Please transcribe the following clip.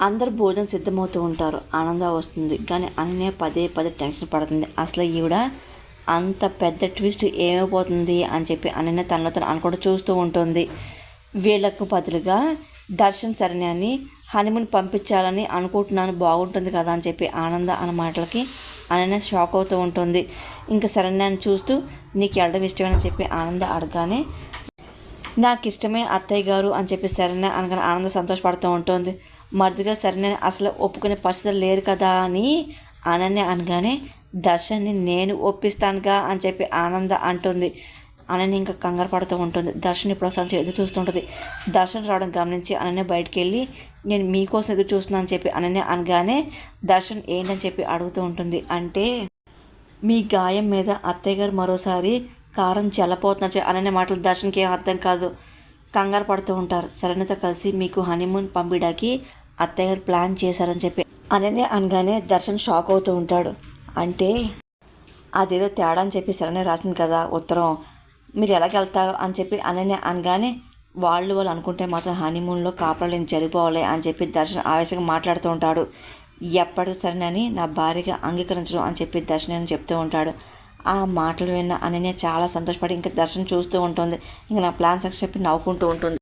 అందరు భోజనం సిద్ధమవుతూ ఉంటారు. ఆనంద వస్తుంది. కానీ అనన్య పదే పదే టెన్షన్ పడుతుంది. అసలు ఈవిడ అంత పెద్ద ట్విస్ట్ ఏమైపోతుంది అని చెప్పి అనన్య తనలో తను అనుకుంటూ చూస్తూ ఉంటుంది. వీళ్ళకు బదులుగా దర్శన్ శరణ్యాన్ని హనీమూన్ పంపించాలని అనుకుంటున్నాను, బాగుంటుంది కదా అని చెప్పి ఆనంద అన్న మాటలకి అనన్య షాక్ అవుతూ ఉంటుంది. ఇంకా శరణ్యాన్ని చూస్తూ నీకు వెళ్ళడం ఇష్టమని చెప్పి ఆనంద అడగానే నాకు ఇష్టమే అత్తయ్య గారు అని చెప్పి శరణ్య అనగానే ఆనంద సంతోషపడుతూ ఉంటుంది. మరిదిగా శరణ్య అసలు ఒప్పుకునే పరిస్థితులు లేరు కదా అని అనన్య అనగానే దర్శన్ని నేను ఒప్పిస్తానుగా అని చెప్పి ఆనంద అంటుంది. అనన్య ఇంకా కంగారు పడుతూ ఉంటుంది. దర్శన్ ఇప్పుడు వస్తాను ఎదురు చూస్తుంటుంది. దర్శన్ రావడం గమనించి అనన్య బయటికి వెళ్ళి నేను మీకోసం ఎదురు చూస్తున్నాను అని చెప్పి అనన్య అనగానే దర్శన్ ఏంటని చెప్పి అడుగుతూ ఉంటుంది. అంటే మీ గాయం మీద అత్తయ్య గారు మరోసారి కారం చల్లపోతున్నారు అనన్య మాటలు దర్శన్కి ఏం అర్థం కాదు. కంగారు పడుతూ ఉంటారు. శరణ్యతో కలిసి మీకు హనీమూన్ పంపించడానికి అత్తయ్య గారు ప్లాన్ చేశారని చెప్పి అనన్య అనగానే దర్శన్ షాక్ అవుతూ ఉంటాడు. అంటే అదేదో తేడా అని చెప్పి శరణ్య రాసింది కదా ఉత్తరం, మీరు ఎలాగెళ్తారు అని చెప్పి అనన్య అనగానే వాళ్ళు అనుకుంటే మాత్రం హనీమూన్లో కాపురాలు జరిగిపోవాలి అని చెప్పి దర్శన్ ఆవేశంగా మాట్లాడుతూ ఉంటాడు. ఎప్పటికి సరేనని నా భార్యగా అంగీకరించడం అని చెప్పి దర్శన్ అని చెప్తూ ఉంటాడు. ఆ మాటలు విన్న అనన్య చాలా సంతోషపడి ఇంకా దర్శన్ చూస్తూ ఉంటుంది. ఇంకా నా ప్లాన్ సక్సెస్ చెప్పి నవ్వుకుంటూ ఉంటుంది.